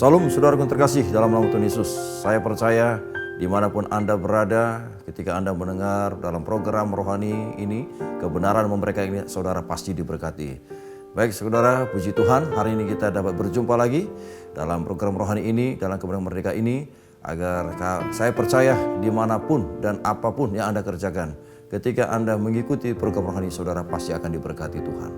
Salam saudaraku terkasih dalam nama Tuhan Yesus. Saya percaya dimanapun Anda berada, ketika Anda mendengar dalam program rohani ini, kebenaran memberikan ini, saudara pasti diberkati. Baik saudara, puji Tuhan, hari ini kita dapat berjumpa lagi dalam program rohani ini, dalam kebenaran merdeka ini, agar saya percaya dimanapun dan apapun yang Anda kerjakan, ketika Anda mengikuti program rohani, saudara pasti akan diberkati Tuhan.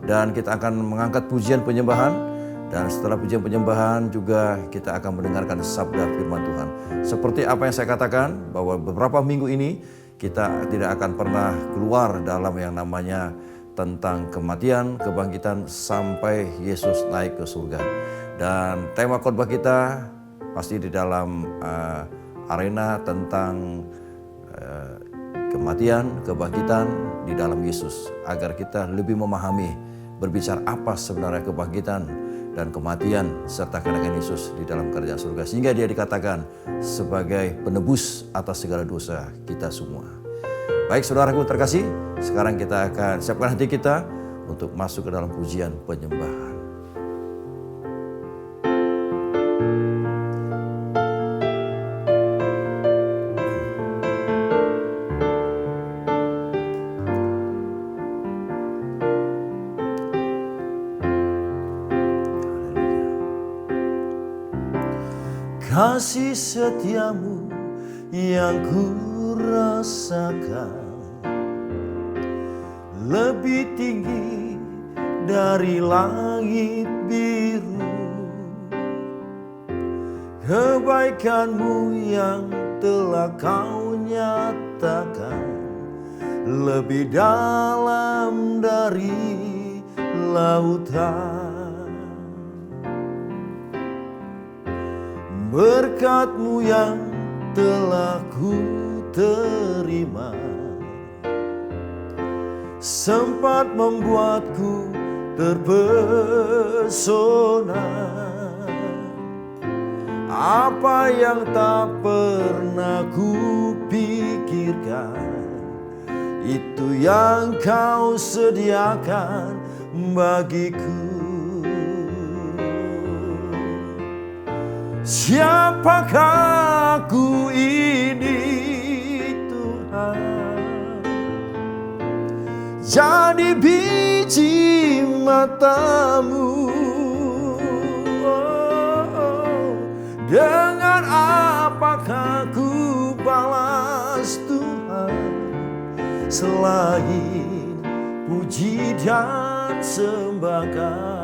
Dan kita akan mengangkat pujian penyembahan. Dan setelah pujian penyembahan juga kita akan mendengarkan sabda firman Tuhan. Seperti apa yang saya katakan, bahwa beberapa minggu ini kita tidak akan pernah keluar dalam yang namanya tentang kematian, kebangkitan sampai Yesus naik ke surga. Dan tema khotbah kita pasti di dalam arena tentang kematian, kebangkitan di dalam Yesus. Agar kita lebih memahami berbicara apa sebenarnya kebangkitan dan kematian serta kedatangan Yesus di dalam kerajaan surga, sehingga dia dikatakan sebagai penebus atas segala dosa kita semua. Baik saudaraku terkasih, sekarang kita akan siapkan hati kita untuk masuk ke dalam pujian penyembahan. Kasih setiamu yang ku rasakan lebih tinggi dari langit biru. Kebaikanmu yang telah kau nyatakan lebih dalam dari lautan. Berkat-Mu yang telah ku terima sempat membuatku terpesona. Apa yang tak pernah ku pikirkan, itu yang Kau sediakan bagiku. Siapakah aku ini Tuhan? Jadi biji mata-Mu. Dengan apakah ku balas Tuhan, selain puji dan sembahkan.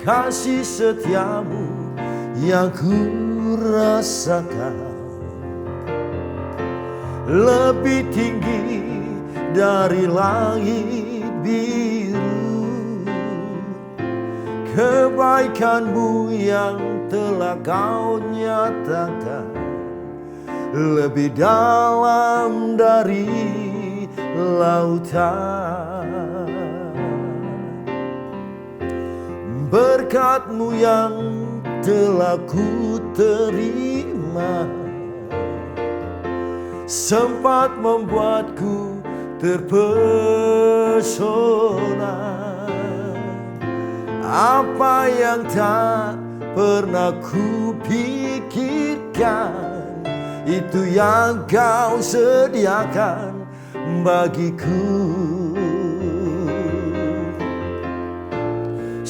Kasih setiamu yang ku rasakan lebih tinggi dari langit biru. Kebaikan-Mu yang telah Kau nyatakan lebih dalam dari lautan. Berkat-Mu yang telah ku terima sempat membuatku terpesona. Apa yang tak pernah ku pikirkan, itu yang Kau sediakan bagiku.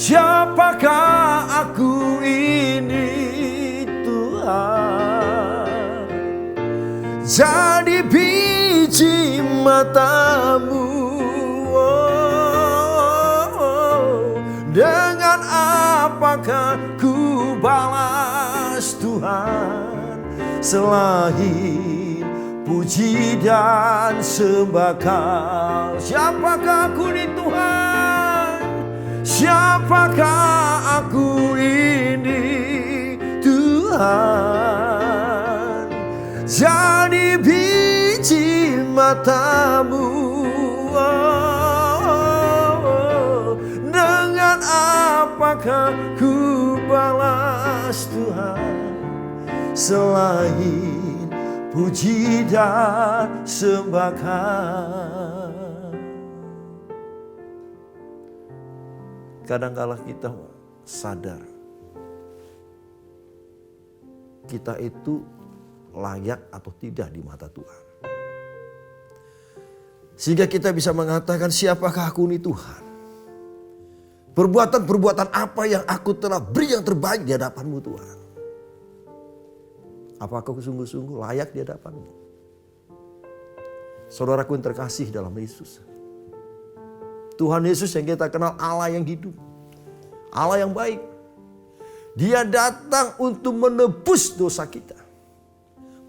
Siapakah aku ini Tuhan? Jadi biji mata-Mu. Dengan apakah ku balas Tuhan, selain puji dan sembah Kau. Siapakah aku ini Tuhan? Siapakah aku ini Tuhan? Jadi biji mata-Mu. Dengan apakah ku balas Tuhan, selain puji dan sembahkan. kadangkala kita sadar kita itu layak atau tidak di mata Tuhan. Sehingga kita bisa mengatakan, siapakah aku ini Tuhan? Perbuatan-perbuatan apa yang aku telah beri yang terbaik di hadapan-Mu Tuhan? Apakah aku sungguh-sungguh layak di hadapan-Mu? Saudaraku yang terkasih dalam Yesus. Tuhan Yesus yang kita kenal Allah yang hidup. Allah yang baik. Dia datang untuk menebus dosa kita.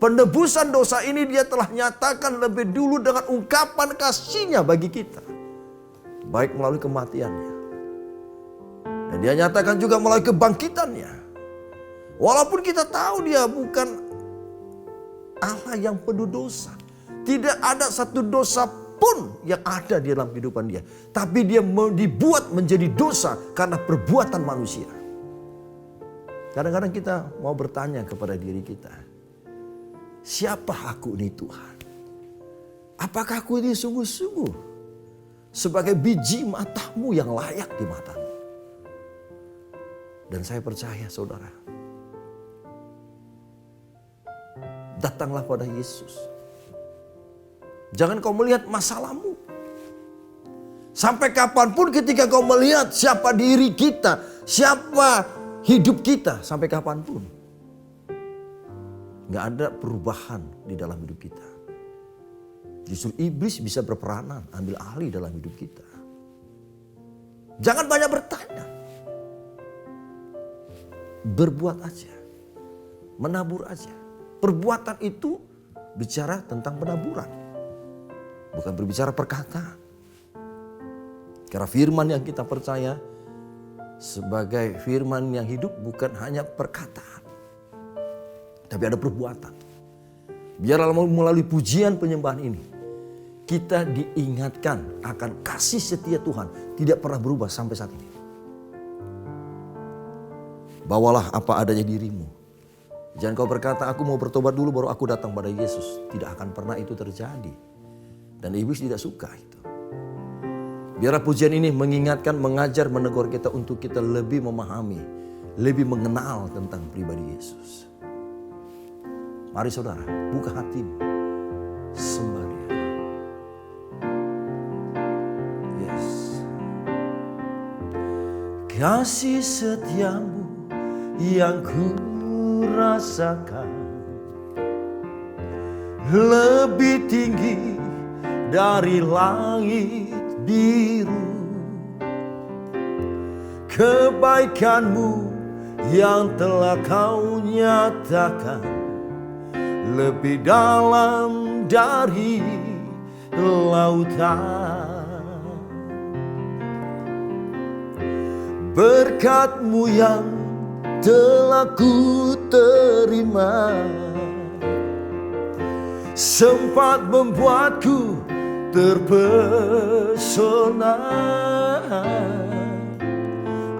Penebusan dosa ini dia telah nyatakan lebih dulu dengan ungkapan kasih-Nya bagi kita. Baik melalui kematian-Nya. Dan dia nyatakan juga melalui kebangkitan-Nya. Walaupun kita tahu dia bukan Allah yang penuh dosa. Tidak ada satu dosa pun yang ada di dalam kehidupan dia. Tapi dia dibuat menjadi dosa karena perbuatan manusia. Kadang-kadang kita mau bertanya kepada diri kita. Siapa aku ini Tuhan? Apakah aku ini sungguh-sungguh sebagai biji mata-Mu yang layak di mata-Mu? Dan saya percaya saudara, datanglah pada Yesus. Jangan kau melihat masalahmu. Sampai kapanpun ketika kau melihat siapa diri kita, siapa hidup kita, sampai kapanpun. Gak ada perubahan di dalam hidup kita. Justru iblis bisa berperanan, ambil alih dalam hidup kita. Jangan banyak bertanya. Berbuat aja. Menabur aja. Perbuatan itu bicara tentang penaburan. Bukan berbicara perkataan. Karena firman yang kita percaya sebagai firman yang hidup bukan hanya perkataan. Tapi ada perbuatan. Biarlah melalui pujian penyembahan ini kita diingatkan akan kasih setia Tuhan tidak pernah berubah sampai saat ini. Bawalah apa adanya dirimu. Jangan kau berkata aku mau bertobat dulu baru aku datang pada Yesus. Tidak akan pernah itu terjadi. Dan iblis tidak suka itu. Biarlah pujian ini mengingatkan, mengajar, menegur kita untuk kita lebih memahami, lebih mengenal tentang pribadi Yesus. Mari saudara, buka hatimu, sembah Dia. Yes. Kasih setiamu yang ku rasakan lebih tinggi dari langit biru. Kebaikan-Mu yang telah Kau nyatakan lebih dalam dari lautan. Berkat-Mu yang telah ku terima sempat membuatku terpesona.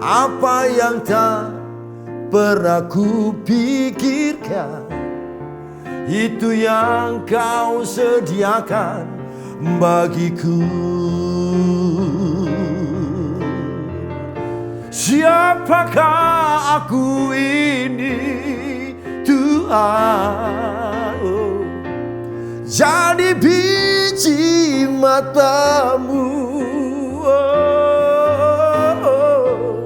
Apa yang tak pernah ku pikirkan, itu yang Kau sediakan bagiku. Siapakah aku ini Tuhan? Oh, jadi biji mata-Mu. Oh,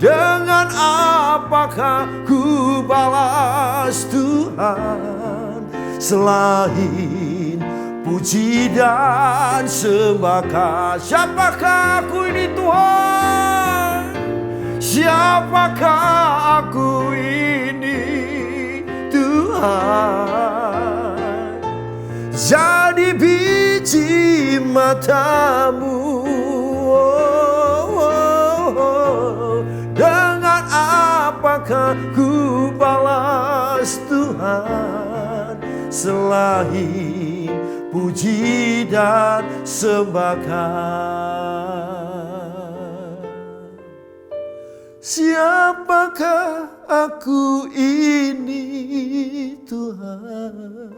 dengan apakah ku balas Tuhan selain puji dan sembah? Siapakah aku ini Tuhan? Siapakah aku ini Tuhan? Jadi biji mata-Mu. Dengan apakah ku balas Tuhan selain puji dan sembah? Siapakah aku ini Tuhan?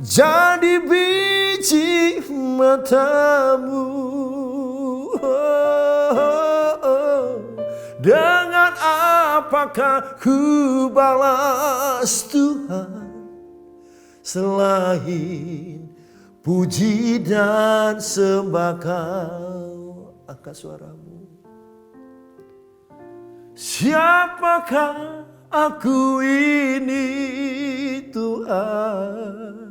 Jadi biji mata-Mu. Oh, Dengan apakah ku balas Tuhan selain puji dan sembah Kau? Angkat suaramu. Siapakah aku ini Tuhan?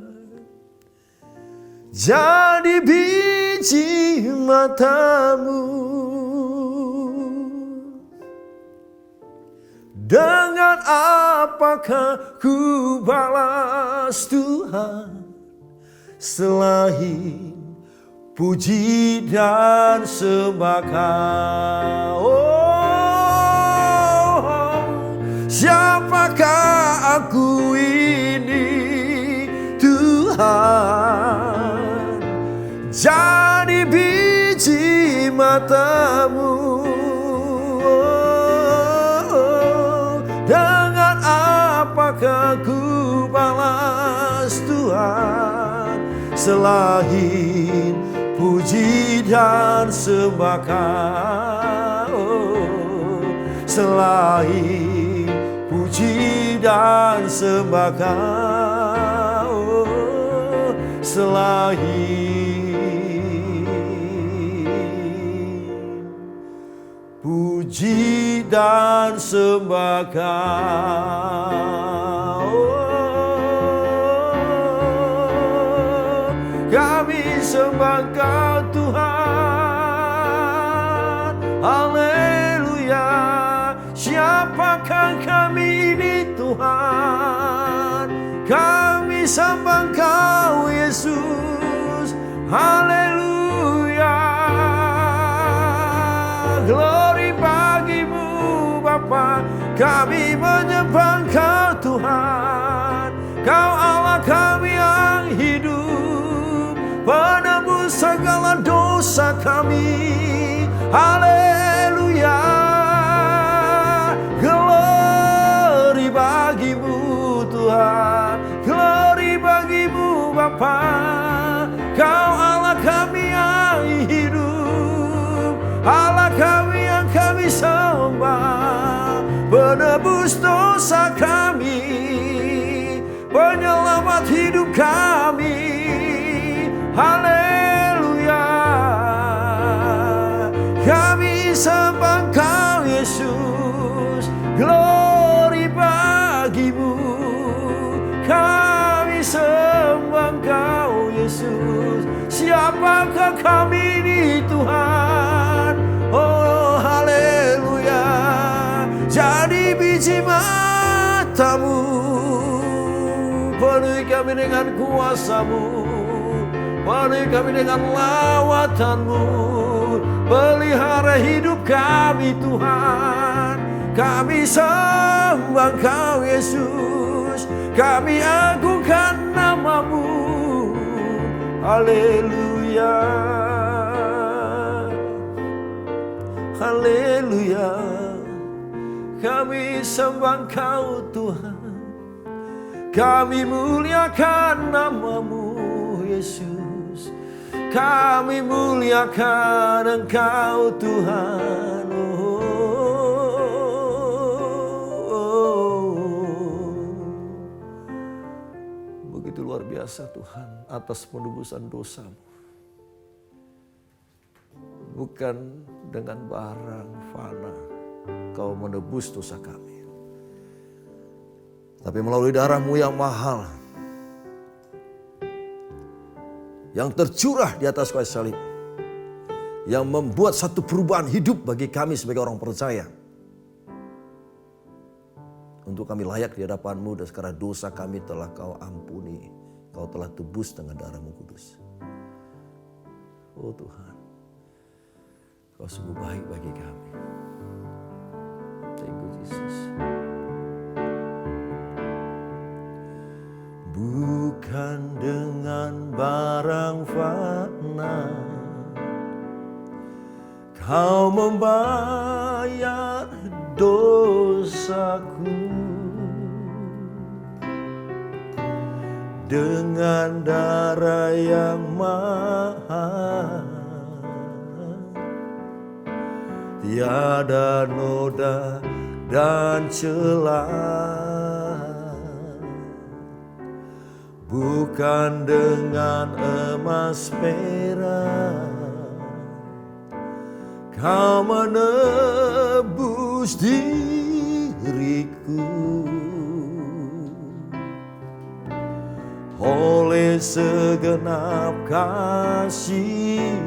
Jadi biji mata-Mu. Dengan apakah ku balas Tuhan selain puji dan sembah Kau? Siapakah aku ini Tuhan? Jadi biji mata-Mu. Dengan apakah ku balas Tuhan selain puji dan sembah Kau? Selain puji dan sembah Kau, selain puji dan sembah Kau, kami sembah Kau Tuhan. Haleluya. Siapakah kami ini Tuhan? Kami sembah Kau Yesus. Haleluya. Glory bagi-Mu Bapa. Kami menyembah Kau Tuhan. Kau Allah kami yang hidup, penebus segala dosa kami. Haleluya. Glory bagi-Mu Tuhan, glory bagi-Mu Bapa. Kau Allah kami yang hidup, Allah kami yang kami sembah, penebus dosa kami, penyelamat hidup kami. Haleluya. Kami sembah Kau Yesus. Glory bagi-Mu. Kami sembah Kau Yesus. Siapakah kami ini Tuhan? Oh haleluya. Jadi biji mata-Mu, penuhi kami dengan kuasa-Mu, penuhi kami dengan lawatan-Mu, pelihara hidup kami Tuhan. Kami sembah Kau Yesus, kami agungkan nama-Mu. Haleluya, haleluya. Kami sembah Kau Tuhan, kami muliakan nama-Mu Yesus. Kami muliakan Engkau Tuhan. Begitu luar biasa Tuhan atas penebusan dosa-Mu. Bukan dengan barang fana Kau menebus dosa kami, tapi melalui darah-Mu yang mahal, yang tercurah di atas kayu salib, yang membuat satu perubahan hidup bagi kami sebagai orang percaya. Untuk kami layak di hadapan-Mu, dan sekarang dosa kami telah Kau ampuni. Kau telah tebus dengan darah-Mu kudus. Oh Tuhan, Kau sungguh baik bagi kami. Thank you Jesus. Bukan dengan barang fana Kau membayar dosaku, dengan darah yang mahal tiada noda dan celah. Bukan dengan emas perak Kau menebus diriku, oleh segenap kasih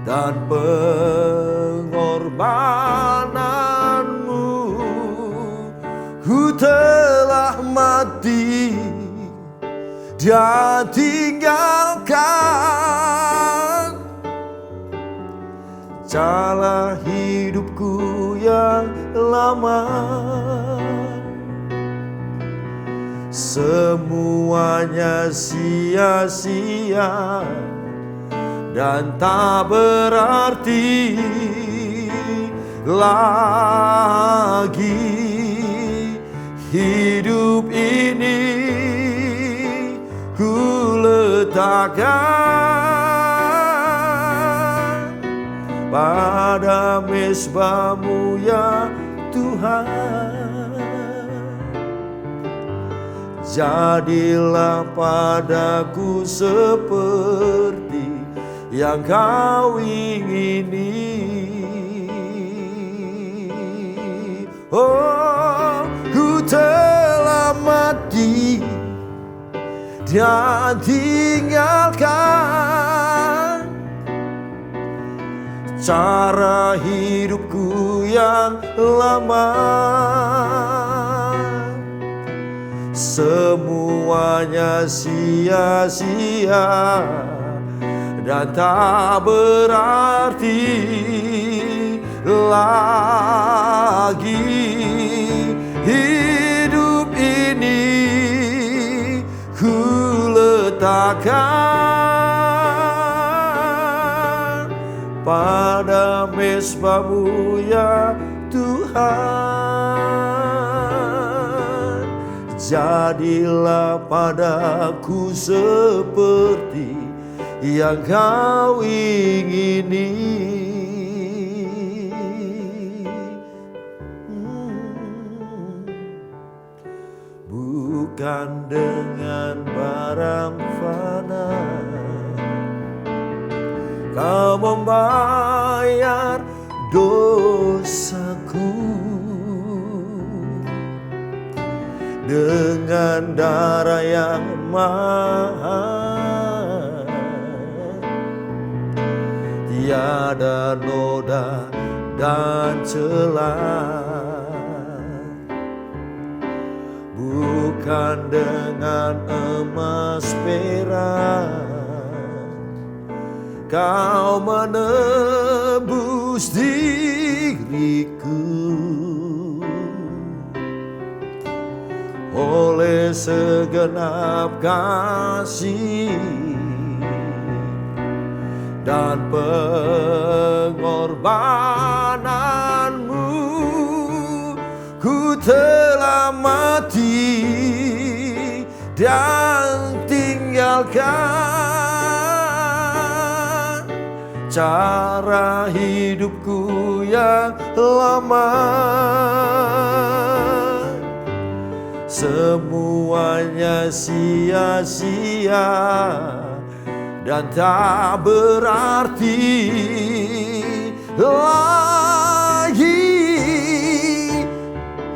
dan pengorbananmu, ku telah mati dan tinggalkan cara hidupku yang lama. Semuanya sia-sia dan tak berarti lagi. Hidup ini ku letakkan pada mezbah-Mu ya Tuhan. Jadilah padaku seperti yang Kau ingini. Oh, ku telah mati dan tinggalkan cara hidupku yang lama. Semuanya sia-sia dan tak berarti lagi. Hidup ini ku letakkan pada mezbah-Mu ya Tuhan. Jadilah padaku seperti yang Kau ingini. Bukan dengan barang fana Kau membayar dosaku, dengan darah yang mahal, tiada noda dan celah. Bukan dengan emas perak Kau menebus diriku, oleh segenap kasih dan pengorbananmu, ku telah mati dan tinggalkan cara hidupku yang lama. Semuanya sia-sia dan tak berarti lagi.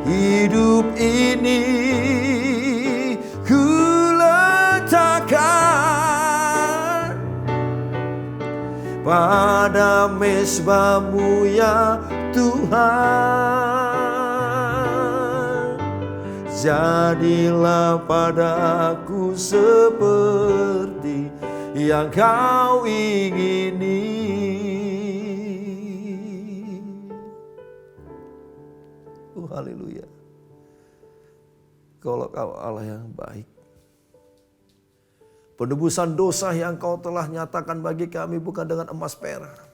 Hidup ini ku letakkan pada mezbah-Mu ya Tuhan. Jadilah padaku seperti yang Kau ingini. Haleluya. Kaulah Kau Allah yang baik. Penebusan dosa yang Kau telah nyatakan bagi kami bukan dengan emas perak.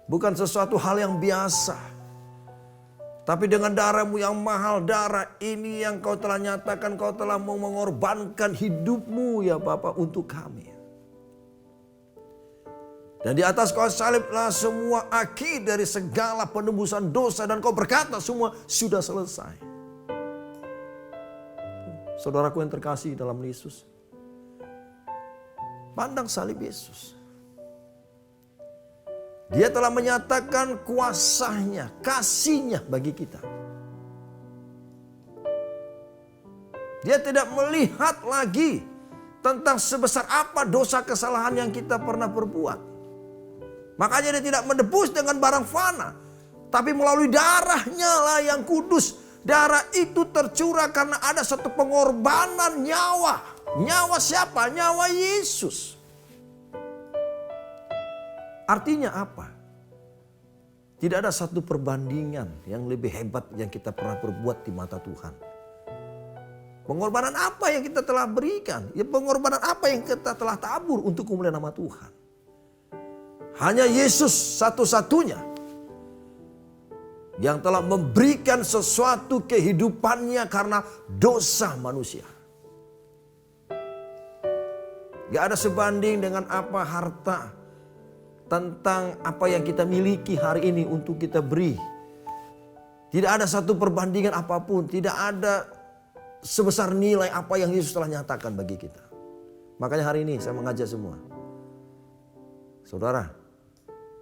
Bukan sesuatu hal yang biasa. Tapi dengan darah-Mu yang mahal, darah ini yang Kau telah nyatakan, Kau telah mau mengorbankan hidup-Mu ya Bapa untuk kami. Dan di atas kayu saliblah semua akhir dari segala penebusan dosa. Dan kau berkata semua sudah selesai. Saudaraku yang terkasih dalam Yesus. Pandang salib Yesus. Dia telah menyatakan kuasanya, kasihnya bagi kita. Dia tidak melihat lagi tentang sebesar apa dosa kesalahan yang kita pernah perbuat. Makanya dia tidak menebus dengan barang fana. Tapi melalui darahnya lah yang kudus. Darah itu tercurah karena ada satu pengorbanan nyawa. Nyawa siapa? Nyawa Yesus. Artinya apa? Tidak ada satu perbandingan yang lebih hebat yang kita pernah perbuat di mata Tuhan. Pengorbanan apa yang kita telah berikan? Ya, pengorbanan apa yang kita telah tabur untuk kemuliaan nama Tuhan? Hanya Yesus satu-satunya yang telah memberikan sesuatu kehidupannya karena dosa manusia. Gak ada sebanding dengan apa harta, tentang apa yang kita miliki hari ini untuk kita beri. Tidak ada satu perbandingan apapun, tidak ada sebesar nilai apa yang Yesus telah nyatakan bagi kita. Makanya hari ini saya mengajak semua. Saudara,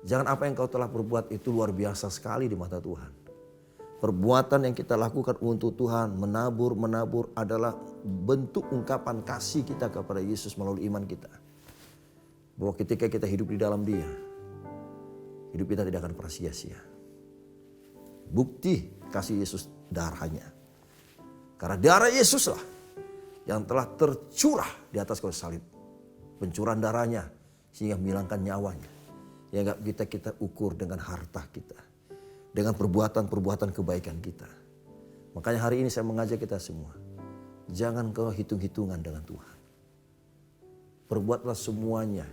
jangan apa yang kau telah perbuat itu luar biasa sekali di mata Tuhan. Perbuatan yang kita lakukan untuk Tuhan, menabur adalah bentuk ungkapan kasih kita kepada Yesus melalui iman kita. Bahwa ketika kita hidup di dalam Dia, hidup kita tidak akan pernah sia-sia. Bukti kasih Yesus darahnya. Karena darah Yesuslah yang telah tercurah di atas kayu salib. Pencurahan darahnya sehingga menghilangkan nyawanya. Yang gak kita ukur dengan harta kita. Dengan perbuatan-perbuatan kebaikan kita. Makanya hari ini saya mengajak kita semua. Jangan kau hitung-hitungan dengan Tuhan. Perbuatlah semuanya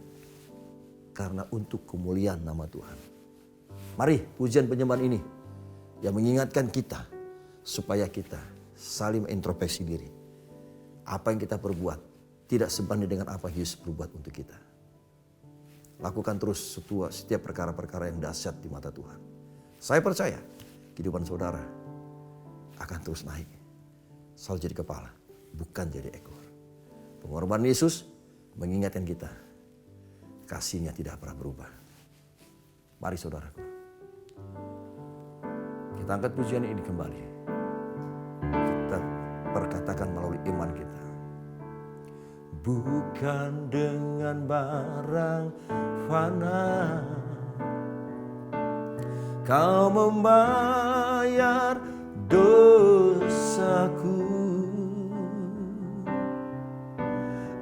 karena untuk kemuliaan nama Tuhan. Mari pujian penyembahan ini yang mengingatkan kita supaya kita saling introspeksi diri. Apa yang kita perbuat tidak sebanding dengan apa Yesus berbuat untuk kita. Lakukan terus setiap perkara-perkara yang dahsyat di mata Tuhan. Saya percaya kehidupan saudara akan terus naik. Selalu jadi kepala, bukan jadi ekor. Pengorbanan Yesus mengingatkan kita. Kasihnya tidak pernah berubah. Mari saudaraku. Kita angkat pujian ini kembali. Kita perkatakan melalui iman kita. Bukan dengan barang fana Kau membayar dosaku.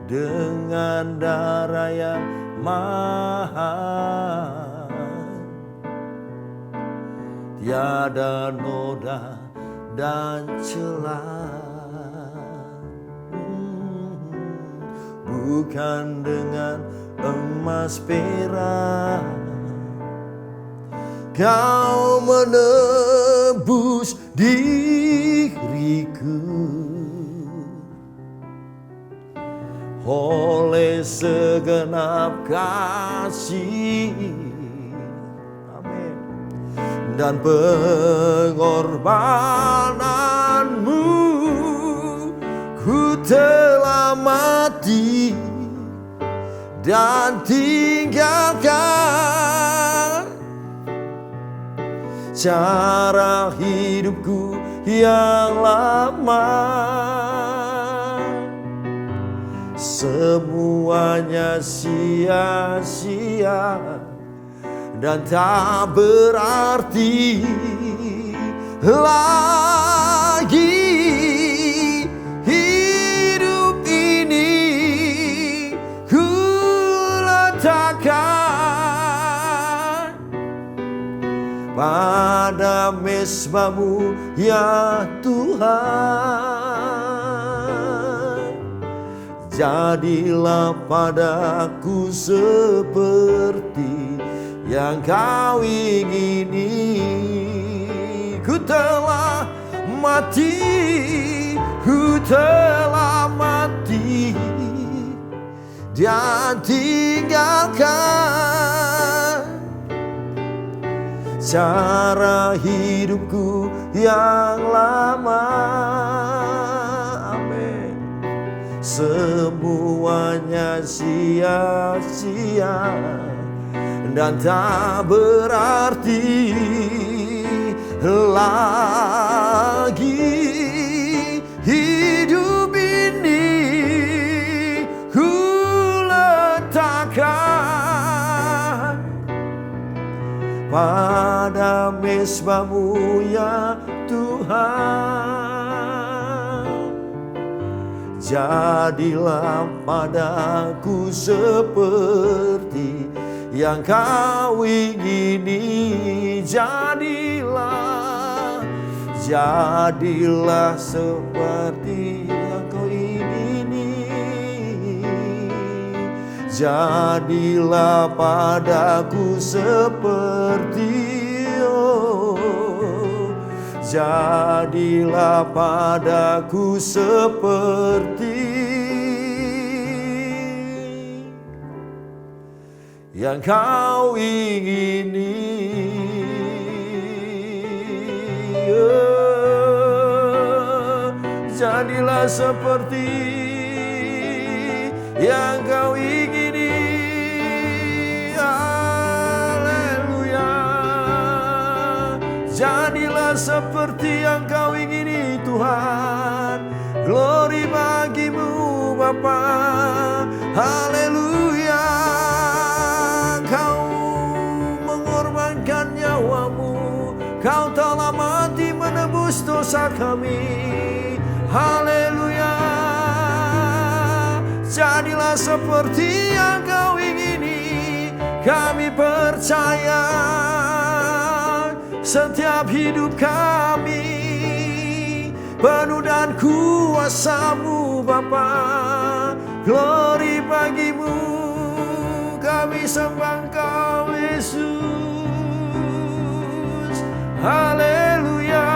Dengan darah yang mahal, tiada noda dan celah. Bukan dengan emas perak Kau menebus diriku. Oleh segenap kasih, amin, dan pengorbananmu, ku telah mati dan tinggalkan cara hidupku yang lama. Semuanya sia-sia dan tak berarti lagi. Hidup ini ku letakkan pada mezbamu ya Tuhan. Jadilah padaku seperti yang kau ingini. Ku telah mati, ku telah mati dan tinggalkan cara hidupku yang lama. Amin. Semuanya sia-sia dan tak berarti lagi. Hidup ini ku letakkan pada mezbah-Mu ya Tuhan. Jadilah padaku seperti yang Kau ingini. Jadilah seperti yang Kau ingini. Jadilah padaku seperti, jadilah padaku seperti yang Kau ingini. Jadilah seperti yang Kau ingini. Haleluya. Jadilah seperti yang Kau ingini Tuhan. Glory bagi-Mu Bapa. Haleluya. Kau mengorbankan nyawa-Mu. Kau telah mati menebus dosa kami. Haleluya. Jadilah seperti yang Kau ingini. Kami percaya setiap hidup kami penuh dan kuasa-Mu Bapa. Glory bagi-Mu. Kami sembah Engkau Yesus. Haleluya.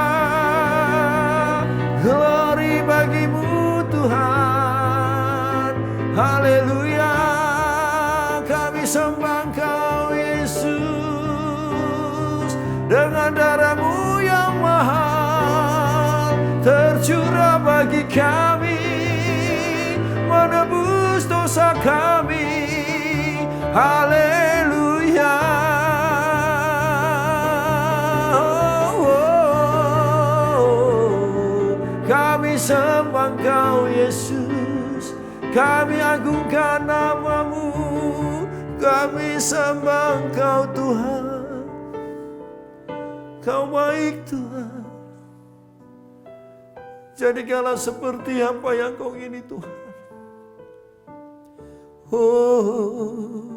Glory bagi-Mu Tuhan. Haleluya. Kami sembah Engkau Yesus. Dengan darah-Mu yang mahal tercurah bagi kami, menebus dosa kami. Haleluya. Kami sembah Engkau Yesus. Kami agungkan nama-Mu. Kami sembah Engkau Tuhan. Kau baik Tuhan. Jadikanlah seperti apa yang Kau ingini Tuhan. Oh,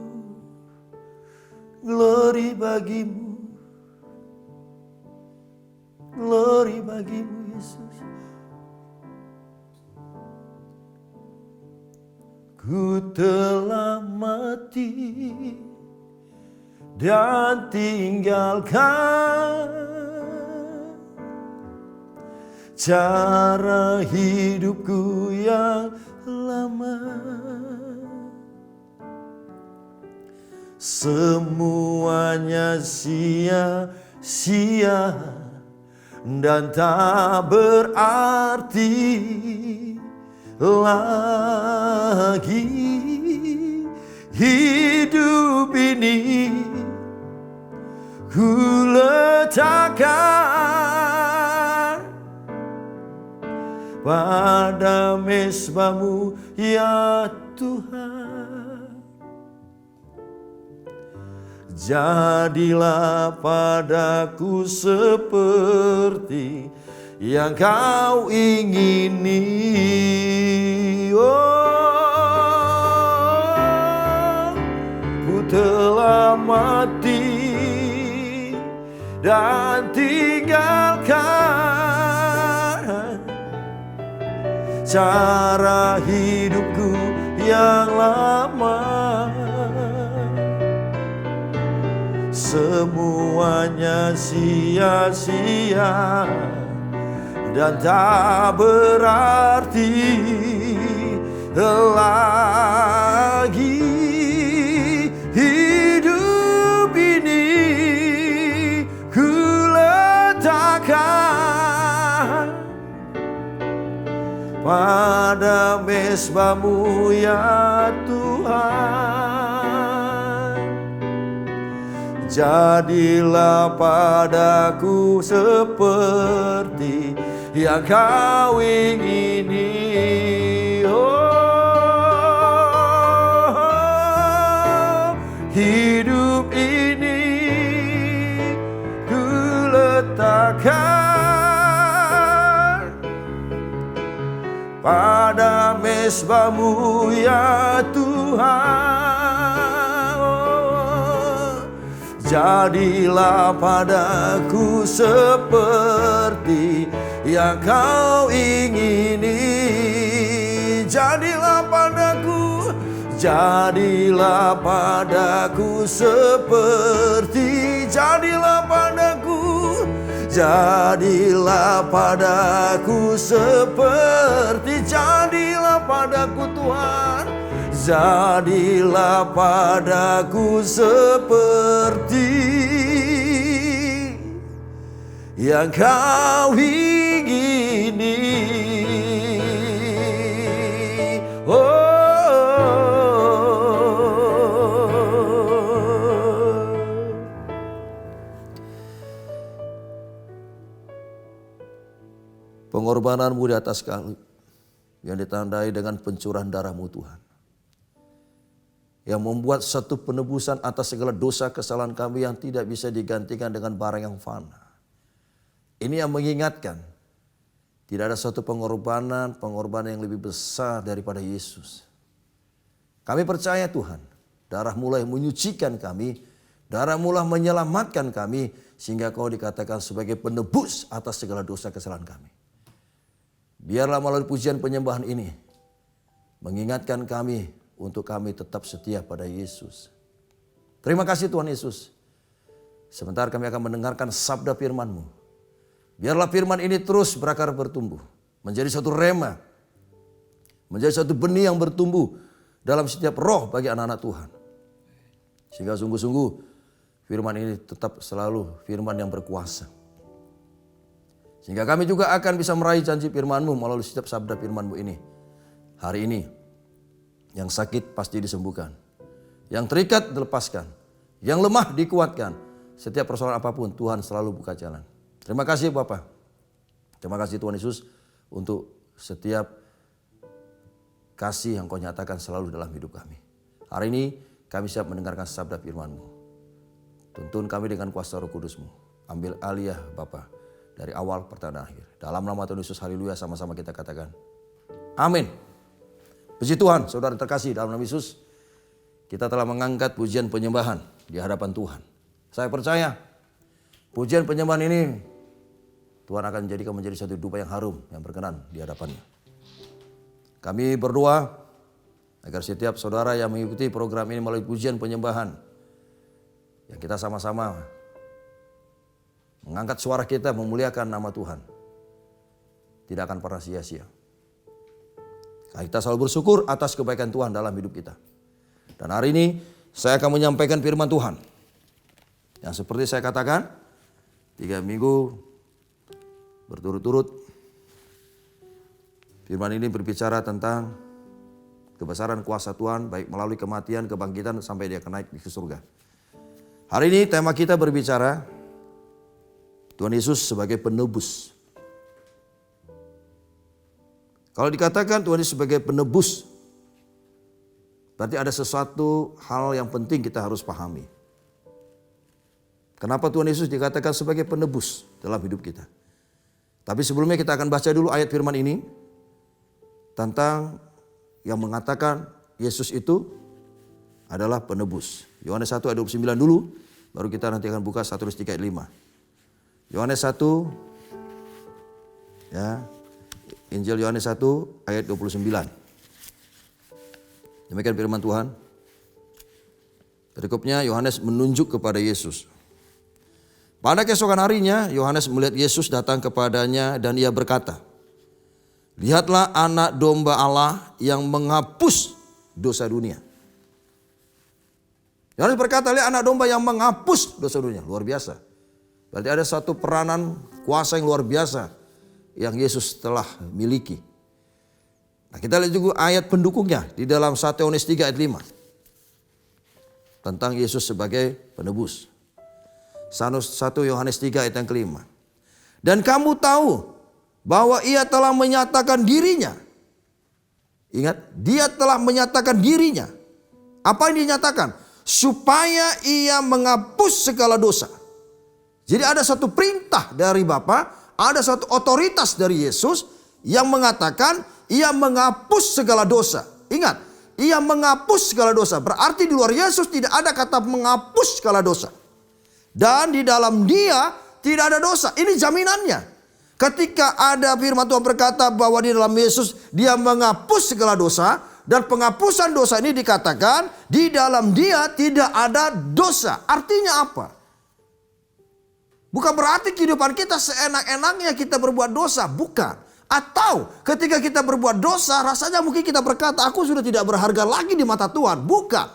glory bagi-Mu. Glory bagi-Mu Yesus. Ku telah mati dan tinggalkan cara hidupku yang lama. Semuanya sia-sia dan tak berarti lagi. Hidup ini ku letakkan pada mezbah-Mu ya Tuhan. Jadilah padaku seperti yang Kau ingini. Oh, ku telah mati dan tinggalkan cara hidupku yang lama. Semuanya sia-sia dan tak berarti lagi. Hidup ini mesbah-Mu ya Tuhan. Jadilah padaku seperti yang Kau ingini. Hidup ini ku letakkan pada mesbah-Mu ya Tuhan. Jadilah padaku seperti yang Kau ingini. Jadilah padaku seperti, jadilah padaku seperti, jadilah padaku Tuhan, jadilah padaku seperti yang Kau ingini. Pengorbanan-Mu di atas kayu yang ditandai dengan pencurahan darah-Mu Tuhan, yang membuat satu penebusan atas segala dosa kesalahan kami yang tidak bisa digantikan dengan barang yang fana. Ini yang mengingatkan tidak ada satu pengorbanan yang lebih besar daripada Yesus. Kami percaya Tuhan, darah-Mu lah yang menyucikan kami, darah-Mu lah menyelamatkan kami, sehingga Kau dikatakan sebagai penebus atas segala dosa kesalahan kami. Biarlah melalui pujian penyembahan ini mengingatkan kami untuk kami tetap setia pada Yesus. Terima kasih Tuhan Yesus. Sebentar kami akan mendengarkan sabda firman-Mu. Biarlah firman ini terus berakar bertumbuh, menjadi satu rema, menjadi satu benih yang bertumbuh dalam setiap roh bagi anak-anak Tuhan. Sehingga sungguh-sungguh firman ini tetap selalu firman yang berkuasa. Sehingga kami juga akan bisa meraih janji firman-Mu melalui setiap sabda firman-Mu ini. Hari ini, yang sakit pasti disembuhkan. Yang terikat dilepaskan. Yang lemah dikuatkan. Setiap persoalan apapun Tuhan selalu buka jalan. Terima kasih Bapa. Terima kasih Tuhan Yesus untuk setiap kasih yang Kau nyatakan selalu dalam hidup kami. Hari ini kami siap mendengarkan sabda firman-Mu. Tuntun kami dengan kuasa Roh Kudus-Mu. Ambil alih ya Bapa. Dari awal pertengahan akhir. Dalam nama Tuhan Yesus, haleluya, sama-sama kita katakan. Amin. Puji Tuhan, saudara terkasih dalam nama Yesus. Kita telah mengangkat pujian penyembahan di hadapan Tuhan. Saya percaya pujian penyembahan ini Tuhan akan menjadikan menjadi satu dupa yang harum, yang berkenan di hadapannya. Kami berdoa agar setiap saudara yang mengikuti program ini melalui pujian penyembahan, yang kita sama-sama mengangkat suara kita memuliakan nama Tuhan, tidak akan pernah sia-sia. Kita selalu bersyukur atas kebaikan Tuhan dalam hidup kita. Dan hari ini saya akan menyampaikan firman Tuhan. Yang seperti saya katakan, 3 minggu berturut-turut firman ini berbicara tentang kebesaran kuasa Tuhan, baik melalui kematian, kebangkitan, sampai Dia naik ke surga. Hari ini tema kita berbicara Tuhan Yesus sebagai penebus. Kalau dikatakan Tuhan Yesus sebagai penebus, berarti ada sesuatu hal yang penting kita harus pahami. Kenapa Tuhan Yesus dikatakan sebagai penebus dalam hidup kita? Tapi sebelumnya kita akan baca dulu ayat firman ini tentang yang mengatakan Yesus itu adalah penebus. Yohanes 1 ayat 29 dulu, baru kita nanti akan buka 1 ayat 5. Yohanes 1, ya, Injil Yohanes 1 ayat 29. Demikian firman Tuhan. Perikopnya Yohanes menunjuk kepada Yesus. Pada keesokan harinya Yohanes melihat Yesus datang kepadanya dan ia berkata, "Lihatlah anak domba Allah yang menghapus dosa dunia." Yohanes berkata, lihat anak domba yang menghapus dosa dunia. Luar biasa. Berarti ada satu peranan kuasa yang luar biasa yang Yesus telah miliki. Nah, kita lihat juga ayat pendukungnya di dalam 1 Yohanes 3 ayat 5. Tentang Yesus sebagai penebus. 1 Yohanes 3 ayat yang kelima. Dan kamu tahu bahwa ia telah menyatakan dirinya. Ingat, dia telah menyatakan dirinya. Apa yang dinyatakan? Supaya ia menghapus segala dosa. Jadi ada satu perintah dari Bapa, ada satu otoritas dari Yesus yang mengatakan ia menghapus segala dosa. Ingat, ia menghapus segala dosa. Berarti di luar Yesus tidak ada kata menghapus segala dosa. Dan di dalam dia tidak ada dosa. Ini jaminannya. Ketika ada firman Tuhan berkata bahwa di dalam Yesus dia menghapus segala dosa. Dan penghapusan dosa ini dikatakan di dalam dia tidak ada dosa. Artinya apa? Bukan berarti kehidupan kita seenak-enaknya kita berbuat dosa. Bukan. Atau ketika kita berbuat dosa rasanya mungkin kita berkata aku sudah tidak berharga lagi di mata Tuhan. Bukan.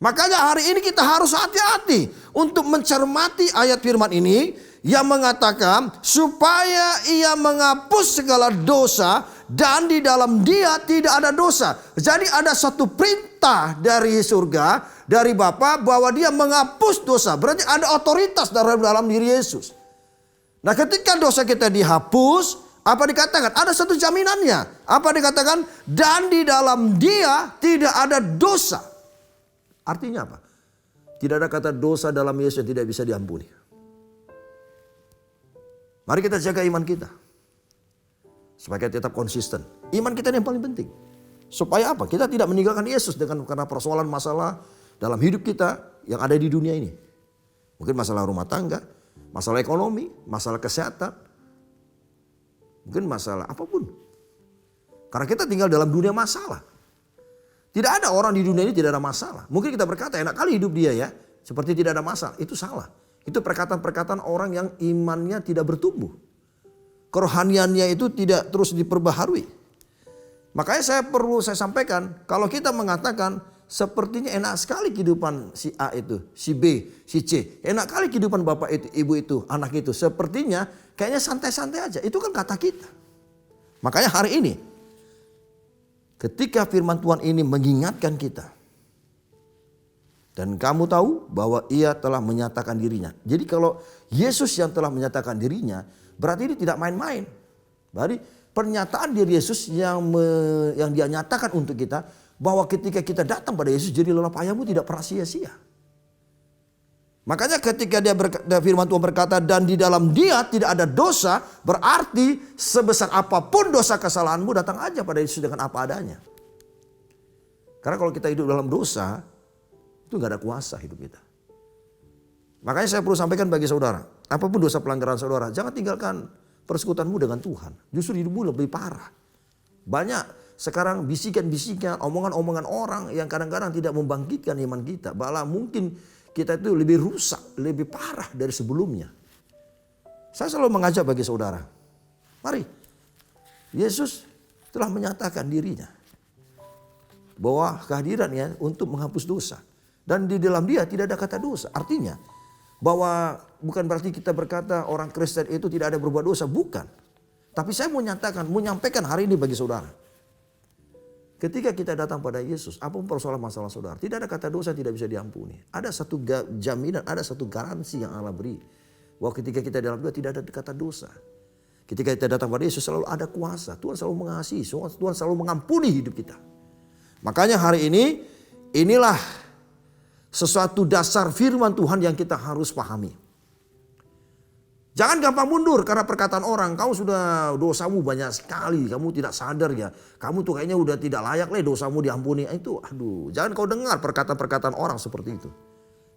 Makanya hari ini kita harus hati-hati untuk mencermati ayat firman ini yang mengatakan supaya ia menghapus segala dosa dan di dalam dia tidak ada dosa. Jadi ada satu perintah dari surga, dari Bapa bahwa dia menghapus dosa. Berarti ada otoritas dalam diri Yesus. Nah, ketika dosa kita dihapus, apa dikatakan? Ada satu jaminannya. Apa dikatakan? Dan di dalam dia tidak ada dosa. Artinya apa? Tidak ada kata dosa dalam Yesus yang tidak bisa diampuni. Mari kita jaga iman kita. Supaya kita tetap konsisten. Iman kita yang paling penting. Supaya apa? Kita tidak meninggalkan Yesus karena persoalan masalah dalam hidup kita yang ada di dunia ini. Mungkin masalah rumah tangga, masalah ekonomi, masalah kesehatan. Mungkin masalah apapun. Karena kita tinggal dalam dunia masalah. Tidak ada orang di dunia ini tidak ada masalah. Mungkin kita berkata enak kali hidup dia ya. Seperti tidak ada masalah. Itu salah. Itu perkataan-perkataan orang yang imannya tidak bertumbuh. Kerohaniannya itu tidak terus diperbaharui. Makanya saya sampaikan. Kalau kita mengatakan sepertinya enak sekali kehidupan si A itu. Si B, si C. Enak kali kehidupan bapak itu, ibu itu, anak itu. Sepertinya kayaknya santai-santai aja. Itu kan kata kita. Makanya hari ini. Ketika firman Tuhan ini mengingatkan kita. Dan kamu tahu bahwa ia telah menyatakan dirinya. Jadi kalau Yesus yang telah menyatakan dirinya. Berarti ini tidak main-main. Berarti pernyataan diri Yesus yang dia nyatakan untuk kita. Bahwa ketika kita datang pada Yesus. Jadi lelah payahmu tidak pernah sia-sia. Makanya ketika firman Tuhan berkata. Dan di dalam dia tidak ada dosa. Berarti sebesar apapun dosa kesalahanmu. Datang aja pada Yesus dengan apa adanya. Karena kalau kita hidup dalam dosa. Itu gak ada kuasa hidup kita. Makanya saya perlu sampaikan bagi saudara. Apapun dosa pelanggaran saudara. Jangan tinggalkan persekutuanmu dengan Tuhan. Justru hidupmu lebih parah. Banyak sekarang bisikan-bisikan, omongan-omongan orang yang kadang-kadang tidak membangkitkan iman kita. Bahkan mungkin kita itu lebih rusak, lebih parah dari sebelumnya. Saya selalu mengajak bagi saudara. Mari, Yesus telah menyatakan dirinya. Bahwa kehadirannya untuk menghapus dosa. Dan di dalam dia tidak ada kata dosa. Artinya bahwa bukan berarti kita berkata orang Kristen itu tidak ada berbuat dosa. Bukan. Tapi saya mau menyampaikan hari ini bagi saudara. Ketika kita datang pada Yesus, apapun persoalan masalah saudara, tidak ada kata dosa yang tidak bisa diampuni. Ada satu jaminan, ada satu garansi yang Allah beri. Bahwa ketika kita dalam dia tidak ada kata dosa. Ketika kita datang pada Yesus selalu ada kuasa. Tuhan selalu mengasihi, Tuhan selalu mengampuni hidup kita. Makanya hari ini, inilah sesuatu dasar firman Tuhan yang kita harus pahami. Jangan gampang mundur karena perkataan orang. Kau sudah dosamu banyak sekali. Kamu tidak sadar ya. Kamu tuh kayaknya udah tidak layak lah dosamu diampuni. Itu jangan kau dengar perkataan-perkataan orang seperti itu.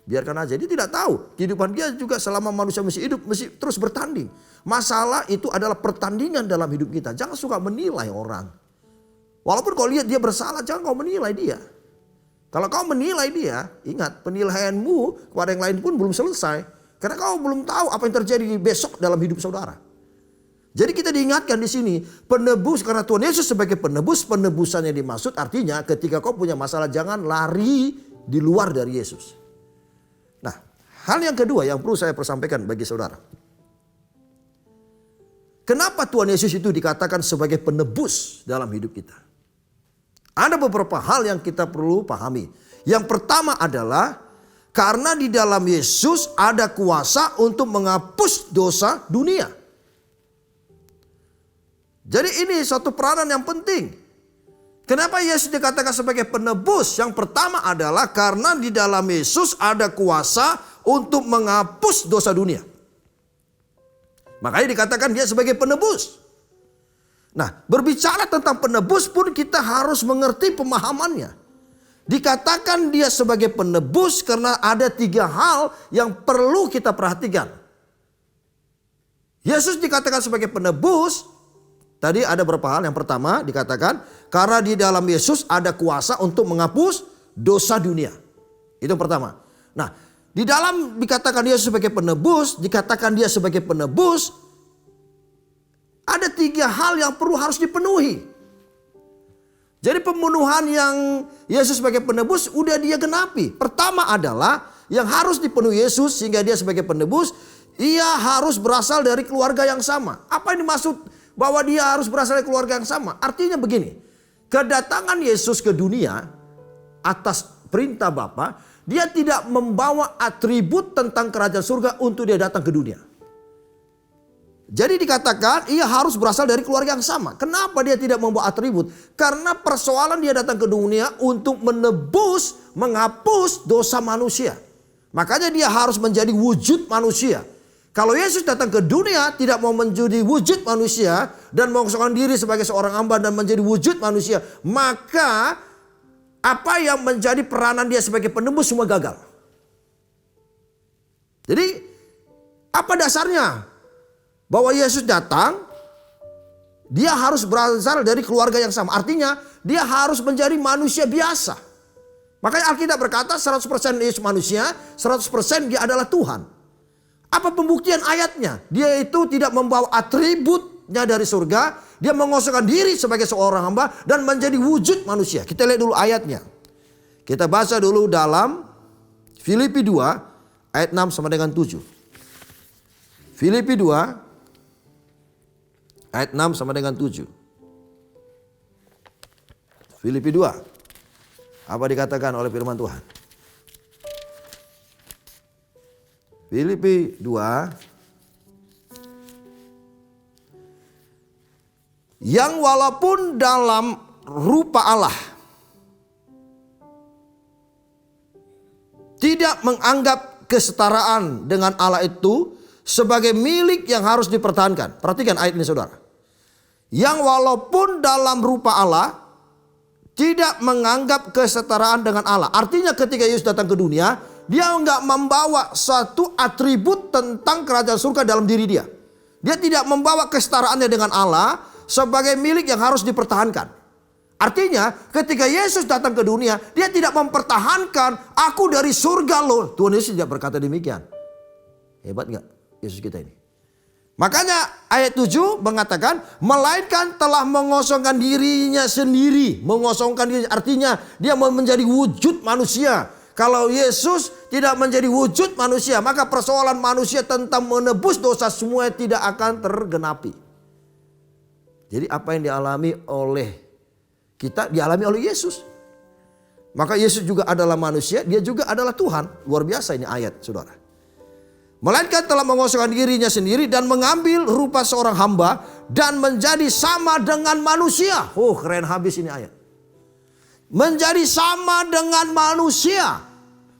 Biarkan aja. Dia tidak tahu. Kehidupan dia juga selama manusia masih hidup. Mesti terus bertanding. Masalah itu adalah pertandingan dalam hidup kita. Jangan suka menilai orang. Walaupun kau lihat dia bersalah. Jangan kau menilai dia. Kalau kau menilai dia, ingat penilaianmu kepada yang lain pun belum selesai. Karena kau belum tahu apa yang terjadi besok dalam hidup saudara. Jadi kita diingatkan di sini, penebus karena Tuhan Yesus sebagai penebus, penebusannya dimaksud artinya ketika kau punya masalah jangan lari di luar dari Yesus. Nah, hal yang kedua yang perlu saya sampaikan bagi saudara. kenapa Tuhan Yesus itu dikatakan sebagai penebus dalam hidup kita? Ada beberapa hal yang kita perlu pahami. Yang pertama adalah karena di dalam Yesus ada kuasa untuk menghapus dosa dunia. Jadi ini satu peranan yang penting. Kenapa Yesus dikatakan sebagai penebus? Yang pertama adalah karena di dalam Yesus ada kuasa untuk menghapus dosa dunia. Makanya dikatakan dia sebagai penebus. Nah, berbicara tentang penebus pun kita harus mengerti pemahamannya. Dikatakan dia sebagai penebus karena ada 3 hal yang perlu kita perhatikan. Yesus dikatakan sebagai penebus. Tadi ada beberapa hal. Yang pertama dikatakan karena di dalam Yesus ada kuasa untuk menghapus dosa dunia. Itu yang pertama. Nah, di dalam dikatakan dia sebagai penebus, dikatakan dia sebagai penebus, ada 3 hal yang harus dipenuhi. Jadi pembunuhan yang Yesus sebagai penebus udah dia genapi. Pertama adalah yang harus dipenuhi Yesus sehingga dia sebagai penebus, ia harus berasal dari keluarga yang sama. Apa yang dimaksud bahwa dia harus berasal dari keluarga yang sama? Artinya begini, kedatangan Yesus ke dunia atas perintah Bapa, dia tidak membawa atribut tentang kerajaan surga untuk dia datang ke dunia. Jadi dikatakan ia harus berasal dari keluarga yang sama. Kenapa dia tidak membawa atribut? Karena persoalan dia datang ke dunia untuk menebus, menghapus dosa manusia. Makanya dia harus menjadi wujud manusia. Kalau Yesus datang ke dunia tidak mau menjadi wujud manusia dan mengosongkan diri sebagai seorang hamba dan menjadi wujud manusia, maka apa yang menjadi peranan dia sebagai penebus semua gagal. Jadi apa dasarnya? Bahwa Yesus datang, dia harus berasal dari keluarga yang sama. Artinya dia harus menjadi manusia biasa. Makanya Alkitab berkata 100% Yesus manusia, 100% dia adalah Tuhan. Apa pembuktian ayatnya? Dia itu tidak membawa atributnya dari surga. Dia mengosongkan diri sebagai seorang hamba dan menjadi wujud manusia. Kita lihat dulu ayatnya. Kita baca dulu dalam Filipi 2 ayat 6 sama dengan 7. Filipi 2 ayat 6 sama dengan 7. Filipi 2. Apa dikatakan oleh firman Tuhan? Filipi 2. Yang walaupun dalam rupa Allah tidak menganggap kesetaraan dengan Allah itu sebagai milik yang harus dipertahankan. Perhatikan ayat ini saudara. Yang walaupun dalam rupa Allah tidak menganggap kesetaraan dengan Allah. Artinya ketika Yesus datang ke dunia, dia enggak membawa suatu atribut tentang kerajaan surga dalam diri dia. Dia tidak membawa kesetaraannya dengan Allah sebagai milik yang harus dipertahankan. Artinya ketika Yesus datang ke dunia, dia tidak mempertahankan aku dari surga loh. Tuhan Yesus tidak berkata demikian. Hebat enggak Yesus kita ini? Makanya ayat 7 mengatakan melainkan telah mengosongkan dirinya sendiri. Mengosongkan diri artinya dia mau menjadi wujud manusia. Kalau Yesus tidak menjadi wujud manusia, maka persoalan manusia tentang menebus dosa semua tidak akan tergenapi. Jadi apa yang dialami oleh kita dialami oleh Yesus. Maka Yesus juga adalah manusia, dia juga adalah Tuhan. Luar biasa ini ayat saudara. Melainkan telah mengosongkan dirinya sendiri dan mengambil rupa seorang hamba dan menjadi sama dengan manusia. Oh, keren habis ini ayat. Menjadi sama dengan manusia.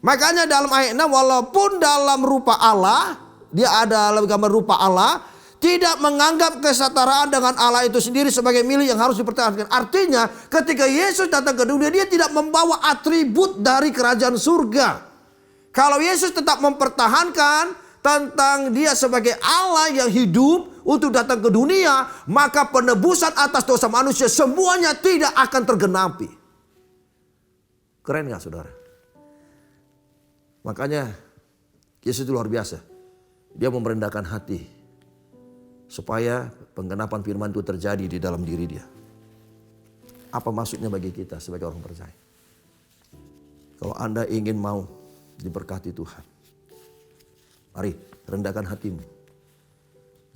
Makanya dalam ayat 6 walaupun dalam rupa Allah, dia ada dalam gambar rupa Allah, tidak menganggap kesetaraan dengan Allah itu sendiri sebagai milik yang harus dipertahankan. Artinya ketika Yesus datang ke dunia, dia tidak membawa atribut dari kerajaan surga. Kalau Yesus tetap mempertahankan tentang dia sebagai Allah yang hidup untuk datang ke dunia, maka penebusan atas dosa manusia semuanya tidak akan tergenapi. Keren gak saudara? Makanya Yesus itu luar biasa. Dia memerendahkan hati supaya penggenapan firman itu terjadi di dalam diri dia. Apa maksudnya bagi kita sebagai orang percaya? Kalau Anda ingin mau diberkati Tuhan, mari rendahkan hatimu.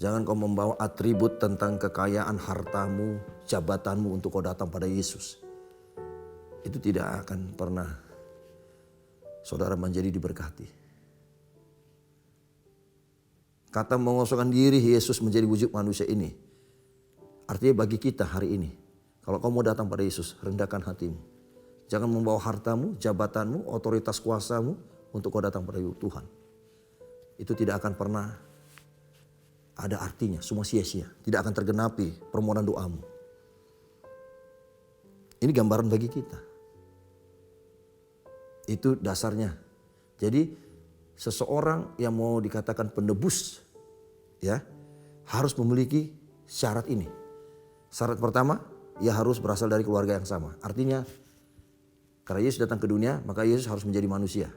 Jangan kau membawa atribut tentang kekayaan hartamu, jabatanmu untuk kau datang pada Yesus. Itu tidak akan pernah saudara menjadi diberkati. Kata mengosongkan diri Yesus menjadi wujud manusia ini. Artinya bagi kita hari ini, kalau kau mau datang pada Yesus, rendahkan hatimu. Jangan membawa hartamu, jabatanmu, otoritas kuasamu untuk kau datang pada Tuhan. Itu tidak akan pernah ada artinya, semua sia-sia. Tidak akan tergenapi permohonan doamu. Ini gambaran bagi kita. Itu dasarnya. Jadi seseorang yang mau dikatakan penebus, ya, harus memiliki syarat ini. Syarat pertama, ia harus berasal dari keluarga yang sama. Artinya, karena Yesus datang ke dunia, maka Yesus harus menjadi manusia.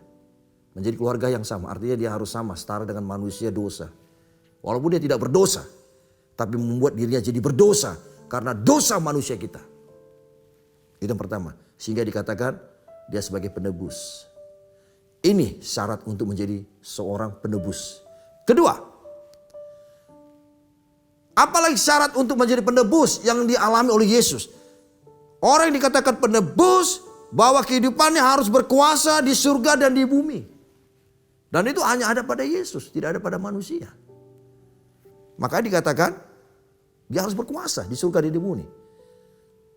Menjadi keluarga yang sama, artinya dia harus sama, setara dengan manusia dosa. Walaupun dia tidak berdosa, tapi membuat dirinya jadi berdosa karena dosa manusia kita. Itu yang pertama, sehingga dikatakan dia sebagai penebus. Ini syarat untuk menjadi seorang penebus. Kedua, apalagi syarat untuk menjadi penebus yang dialami oleh Yesus. Orang yang dikatakan penebus, bahwa kehidupannya harus berkuasa di surga dan di bumi. Dan itu hanya ada pada Yesus, tidak ada pada manusia. Makanya dikatakan dia harus berkuasa di surga dan di bumi.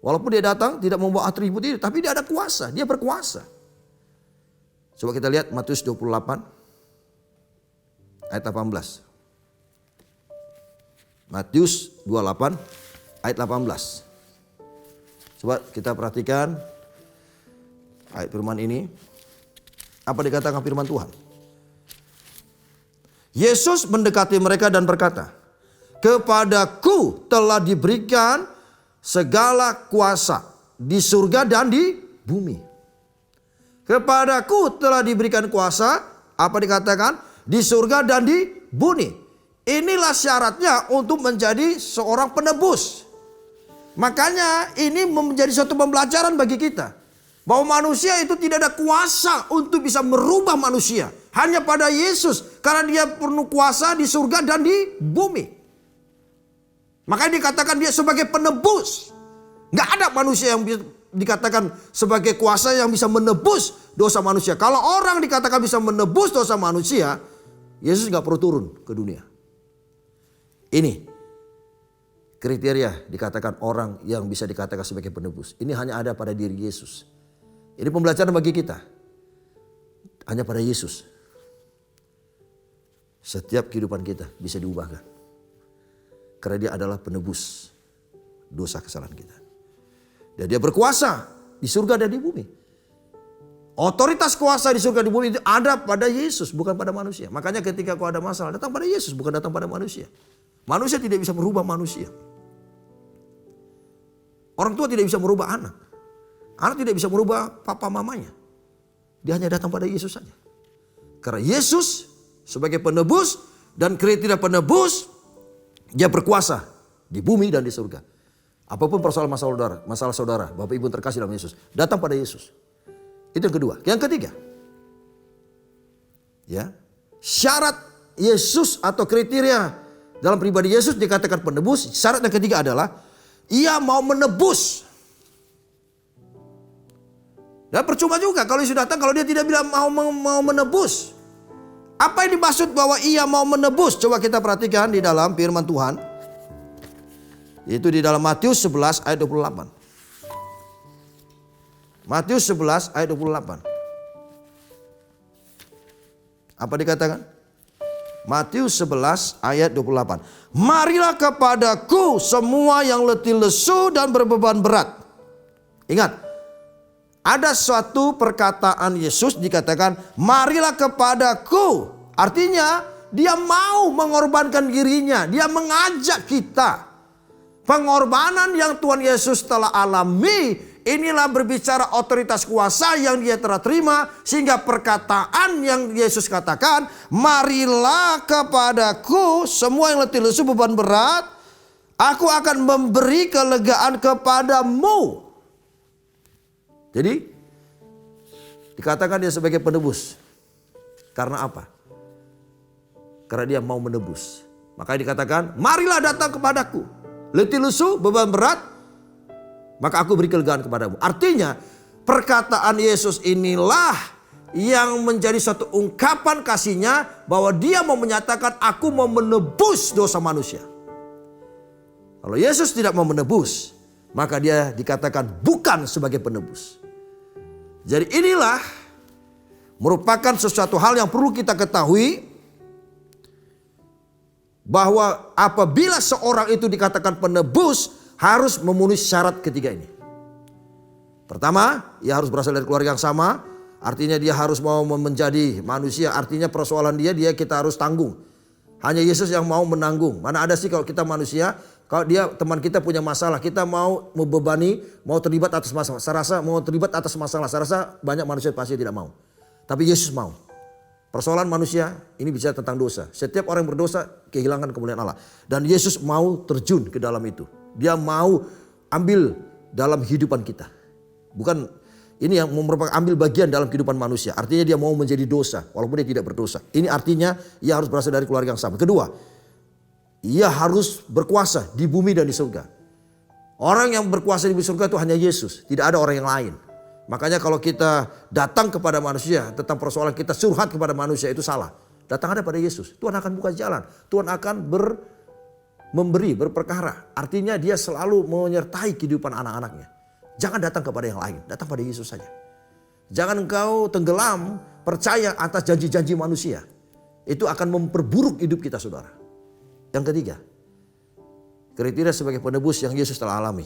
Walaupun dia datang tidak membawa atribut itu, tapi dia ada kuasa, dia berkuasa. Coba kita lihat Matius 28 ayat 18. Matius 28 ayat 18. Coba kita perhatikan ayat firman ini. Apa dikatakan firman Tuhan? Yesus mendekati mereka dan berkata, "Kepadaku telah diberikan segala kuasa di surga dan di bumi." Kepadaku telah diberikan kuasa, apa dikatakan? Di surga dan di bumi. Inilah syaratnya untuk menjadi seorang penebus. Makanya ini menjadi suatu pembelajaran bagi kita. Bahwa manusia itu tidak ada kuasa untuk bisa merubah manusia. Hanya pada Yesus. Karena dia penuh kuasa di surga dan di bumi. Makanya dikatakan dia sebagai penebus. Nggak ada manusia yang dikatakan sebagai kuasa yang bisa menebus dosa manusia. Kalau orang dikatakan bisa menebus dosa manusia, Yesus nggak perlu turun ke dunia. Ini kriteria dikatakan orang yang bisa dikatakan sebagai penebus. Ini hanya ada pada diri Yesus. Ini pembelajaran bagi kita. Hanya pada Yesus. Setiap kehidupan kita bisa diubahkan. Karena dia adalah penebus dosa kesalahan kita. Dan dia berkuasa di surga dan di bumi. Otoritas kuasa di surga dan di bumi itu ada pada Yesus, bukan pada manusia. Makanya ketika kau ada masalah, datang pada Yesus, bukan datang pada manusia. Manusia tidak bisa merubah manusia. Orang tua tidak bisa merubah anak. Anak tidak bisa merubah papa mamanya. Dia hanya datang pada Yesus saja. Karena Yesus sebagai penebus dan kriteria penebus, dia berkuasa di bumi dan di surga. Apapun persoalan masalah saudara, Bapak Ibu terkasih dalam Yesus, datang pada Yesus. Itu yang kedua. Yang ketiga, ya, syarat Yesus atau kriteria dalam pribadi Yesus dikatakan penebus. Syarat yang ketiga adalah ia mau menebus. Dan percuma juga kalau Yesus datang kalau dia tidak bilang mau menebus. Apa yang dimaksud bahwa ia mau menebus? Coba kita perhatikan di dalam firman Tuhan. Yaitu di dalam Matius 11 ayat 28. Matius 11 ayat 28. Apa dikatakan? Matius 11 ayat 28. "Marilah kepadaku semua yang letih lesu dan berbeban berat." Ingat. Ada suatu perkataan Yesus dikatakan, "Marilah kepadaku." Artinya dia mau mengorbankan dirinya. Dia mengajak kita. Pengorbanan yang Tuhan Yesus telah alami, inilah berbicara otoritas kuasa yang dia telah terima. Sehingga perkataan yang Yesus katakan, "Marilah kepadaku semua yang letih lesu beban berat. Aku akan memberi kelegaan kepadamu." Jadi dikatakan dia sebagai penebus. Karena apa? Karena dia mau menebus. Makanya dikatakan, marilah datang kepadaku. Letih lesu, beban berat, maka aku beri kelegaan kepadamu. Artinya perkataan Yesus inilah yang menjadi satu ungkapan kasihnya bahwa dia mau menyatakan aku mau menebus dosa manusia. Kalau Yesus tidak mau menebus, maka dia dikatakan bukan sebagai penebus. Jadi inilah merupakan sesuatu hal yang perlu kita ketahui, bahwa apabila seorang itu dikatakan penebus harus memenuhi syarat ketiga ini. Pertama, ia harus berasal dari keluarga yang sama. Artinya dia harus mau menjadi manusia. Artinya persoalan dia kita harus tanggung. Hanya Yesus yang mau menanggung. Mana ada sih kalau kita manusia, kalau dia teman kita punya masalah, kita mau membebani, mau terlibat atas masalah. Saya rasa mau terlibat atas masalah. Saya rasa banyak manusia pasti tidak mau. Tapi Yesus mau. Persoalan manusia ini bicara tentang dosa. Setiap orang yang berdosa kehilangan kemuliaan Allah. Dan Yesus mau terjun ke dalam itu. Dia mau ambil dalam kehidupan kita. Bukan ini yang merupakan ambil bagian dalam kehidupan manusia. Artinya dia mau menjadi dosa walaupun dia tidak berdosa. Ini artinya ia harus berasal dari keluarga yang sama. Kedua, ia harus berkuasa di bumi dan di surga. Orang yang berkuasa di surga itu hanya Yesus. Tidak ada orang yang lain. Makanya kalau kita datang kepada manusia tentang persoalan kita curhat kepada manusia itu salah. Datang ada pada Yesus. Tuhan akan buka jalan. Tuhan akan memberi, berperkara. Artinya dia selalu menyertai kehidupan anak-anaknya. Jangan datang kepada yang lain. Datang pada Yesus saja. Jangan engkau tenggelam percaya atas janji-janji manusia. Itu akan memperburuk hidup kita, saudara. Yang ketiga, kriteria sebagai penebus yang Yesus telah alami.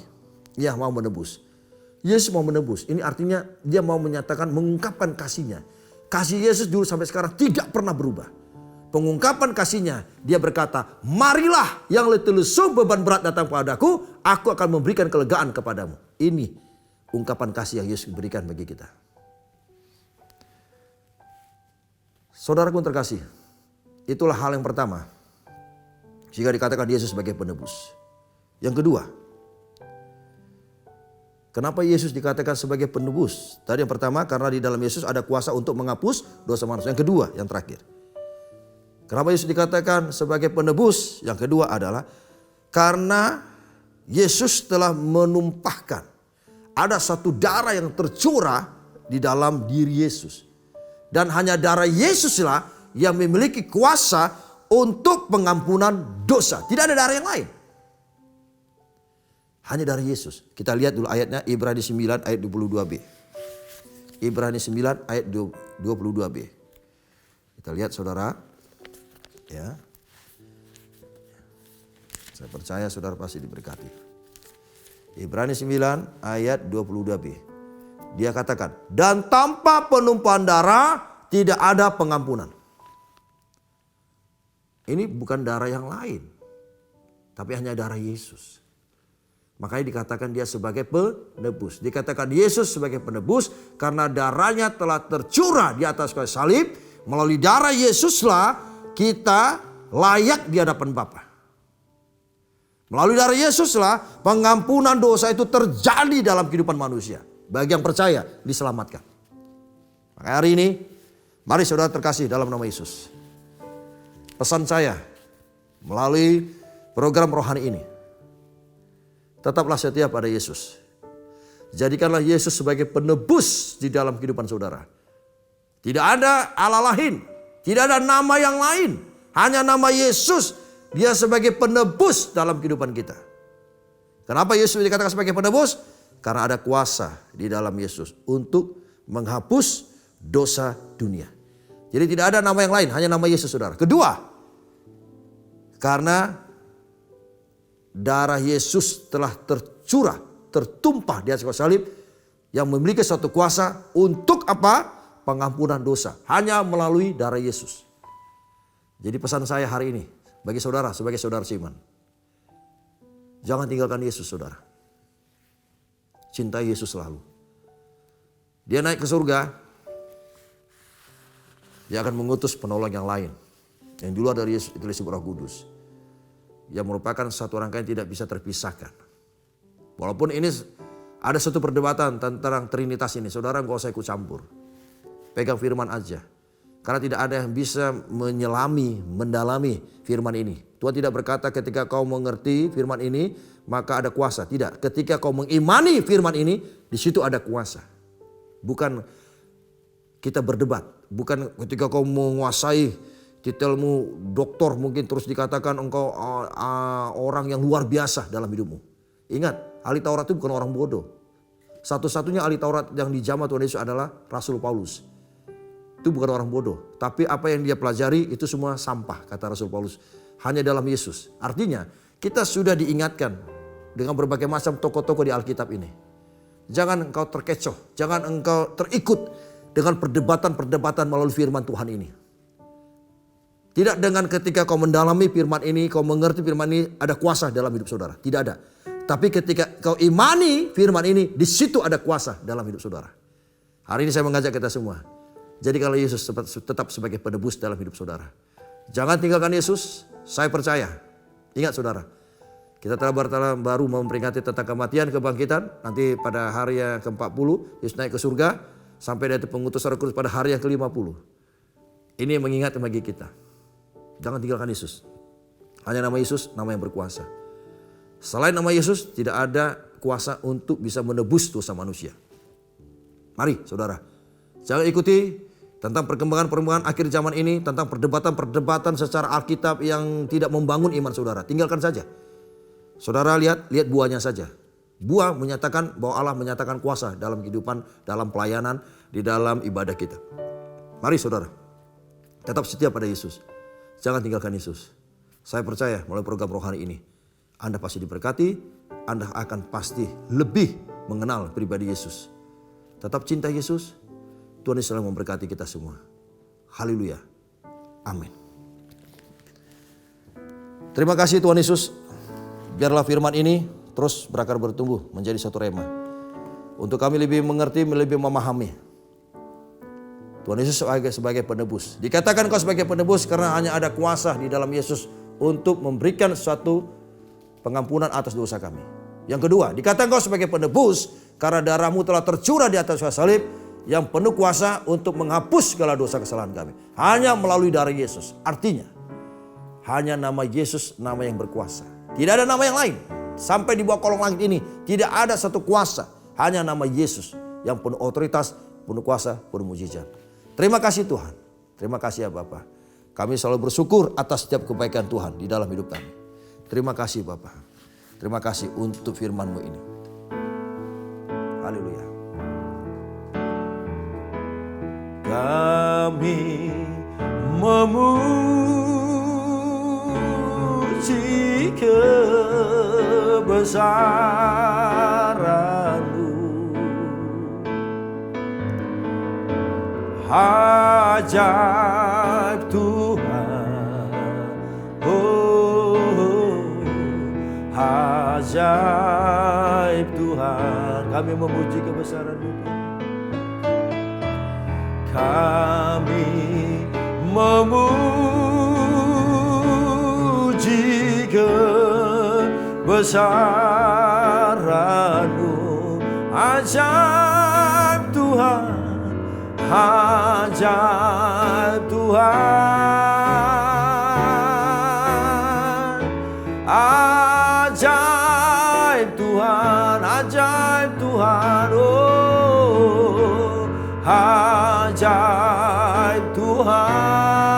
Ia mau menebus. Yesus mau menebus. Ini artinya dia mau menyatakan, mengungkapkan kasihnya. Kasih Yesus dulu sampai sekarang tidak pernah berubah. Pengungkapan kasihnya, dia berkata, marilah yang letih lesu beban berat datang padaku, aku akan memberikan kelegaan kepadamu. Ini ungkapan kasih yang Yesus berikan bagi kita. Saudaraku terkasih, itulah hal yang pertama. Jika dikatakan Yesus sebagai penebus. Yang kedua, kenapa Yesus dikatakan sebagai penebus? Tadi yang pertama karena di dalam Yesus ada kuasa untuk menghapus dosa manusia. Yang kedua, yang terakhir. Kenapa Yesus dikatakan sebagai penebus? Yang kedua adalah karena Yesus telah menumpahkan. Ada satu darah yang tercurah di dalam diri Yesus. Dan hanya darah Yesuslah yang memiliki kuasa untuk pengampunan dosa. Tidak ada darah yang lain. Hanya dari Yesus. Kita lihat dulu ayatnya, Ibrani 9 ayat 22b. Ibrani 9 ayat 22b. Kita lihat saudara. Ya. Saya percaya saudara pasti diberkati. Ibrani 9 ayat 22b. Dia katakan, dan tanpa penumpahan darah tidak ada pengampunan. Ini bukan darah yang lain. Tapi hanya darah Yesus. Makanya dikatakan dia sebagai penebus. Dikatakan Yesus sebagai penebus karena darahnya telah tercurah di atas kayu salib. Melalui darah Yesuslah kita layak di hadapan Bapa. Melalui darah Yesuslah pengampunan dosa itu terjadi dalam kehidupan manusia. Bagi yang percaya diselamatkan. Maka hari ini mari saudara terkasih dalam nama Yesus. Pesan saya melalui program rohani ini. Tetaplah setia pada Yesus. Jadikanlah Yesus sebagai penebus di dalam kehidupan saudara. Tidak ada Allah lain. Tidak ada nama yang lain. Hanya nama Yesus. Dia sebagai penebus dalam kehidupan kita. Kenapa Yesus dikatakan sebagai penebus? Karena ada kuasa di dalam Yesus untuk menghapus dosa dunia. Jadi tidak ada nama yang lain. Hanya nama Yesus saudara. Kedua. Karena darah Yesus telah tercurah, tertumpah di atas kayu salib yang memiliki suatu kuasa untuk apa? Pengampunan dosa. Hanya melalui darah Yesus. Jadi pesan saya hari ini bagi saudara sebagai saudara seiman. Jangan tinggalkan Yesus saudara. Cintai Yesus selalu. Dia naik ke surga. Dia akan mengutus penolong yang lain. Yang di luar dari Yesus itu disebut Roh Kudus. Yang merupakan satu rangkaian tidak bisa terpisahkan. Walaupun ini ada satu perdebatan tentang Trinitas ini. Saudara nggak usah ikut campur. Pegang firman aja. Karena tidak ada yang bisa mendalami firman ini. Tuhan tidak berkata ketika kau mengerti firman ini maka ada kuasa. Tidak, ketika kau mengimani firman ini di situ ada kuasa. Bukan kita berdebat, bukan ketika kau menguasai titelmu doktor mungkin terus dikatakan engkau orang yang luar biasa dalam hidupmu. Ingat, ahli Taurat itu bukan orang bodoh. Satu-satunya ahli Taurat yang dijamah Tuhan Yesus adalah Rasul Paulus. Itu bukan orang bodoh. Tapi apa yang dia pelajari itu semua sampah, kata Rasul Paulus. Hanya dalam Yesus. Artinya kita sudah diingatkan dengan berbagai macam tokoh-tokoh di Alkitab ini. Jangan engkau terkecoh. Jangan engkau terikut dengan perdebatan-perdebatan melalui firman Tuhan ini. Tidak dengan ketika kau mendalami firman ini, kau mengerti firman ini, ada kuasa dalam hidup saudara. Tidak ada. Tapi ketika kau imani firman ini, di situ ada kuasa dalam hidup saudara. Hari ini saya mengajak kita semua. Jadi kalau Yesus tetap sebagai penebus dalam hidup saudara. Jangan tinggalkan Yesus, saya percaya. Ingat saudara, kita telah baru memperingati tentang kematian, kebangkitan. Nanti pada hari yang ke-40, Yesus naik ke surga. Sampai dari pengutusan Roh Kudus pada hari yang ke-50. Ini yang mengingat bagi kita. Jangan tinggalkan Yesus. Hanya nama Yesus, nama yang berkuasa. Selain nama Yesus tidak ada kuasa untuk bisa menebus dosa manusia. Mari saudara, jangan ikuti tentang perkembangan akhir zaman ini, tentang perdebatan secara Alkitab yang tidak membangun iman saudara. Tinggalkan saja. Saudara lihat buahnya saja. Buah menyatakan bahwa Allah menyatakan kuasa dalam kehidupan, dalam pelayanan, di dalam ibadah kita. Mari saudara, tetap setia pada Yesus. Jangan tinggalkan Yesus. Saya percaya melalui program rohani ini, Anda pasti diberkati, Anda akan pasti lebih mengenal pribadi Yesus. Tetap cinta Yesus, Tuhan Yesus selalu memberkati kita semua. Haleluya. Amin. Terima kasih Tuhan Yesus. Biarlah firman ini terus berakar bertumbuh menjadi satu rema. Untuk kami lebih mengerti, lebih memahami. Tuhan Yesus sebagai penebus. Dikatakan kau sebagai penebus karena hanya ada kuasa di dalam Yesus untuk memberikan suatu pengampunan atas dosa kami. Yang kedua, dikatakan kau sebagai penebus karena darahmu telah tercurah di atas kayu salib yang penuh kuasa untuk menghapus segala dosa kesalahan kami. Hanya melalui darah Yesus. Artinya, hanya nama Yesus nama yang berkuasa. Tidak ada nama yang lain. Sampai di bawah kolong langit ini tidak ada satu kuasa. Hanya nama Yesus yang penuh otoritas, penuh kuasa, penuh mujizat. Terima kasih Tuhan. Terima kasih ya Bapa. Kami selalu bersyukur atas setiap kebaikan Tuhan di dalam hidup kami. Terima kasih Bapa. Terima kasih untuk firman-Mu ini. Haleluya. Kami memuji kebesaran-Mu. Ajaib Tuhan, oh ajaib Tuhan. Kami memuji kebesaran-Mu. Kami memuji kebesaran-Mu. Ajaib Tuhan, ajaib Tuhan, ajaib Tuhan, ajaib Tuhan, oh ajaib Tuhan,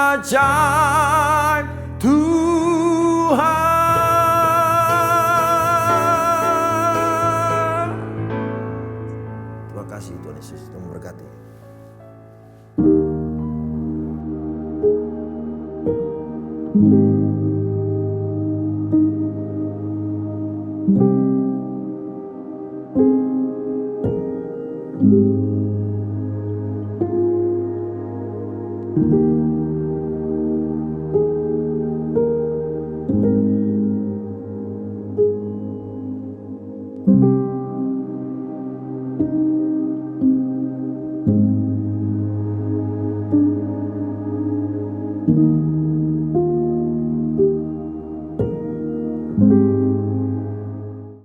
ajaib Tuhan. Terima kasih Tuhan Yesus, Tuhan memberkati. Thank you.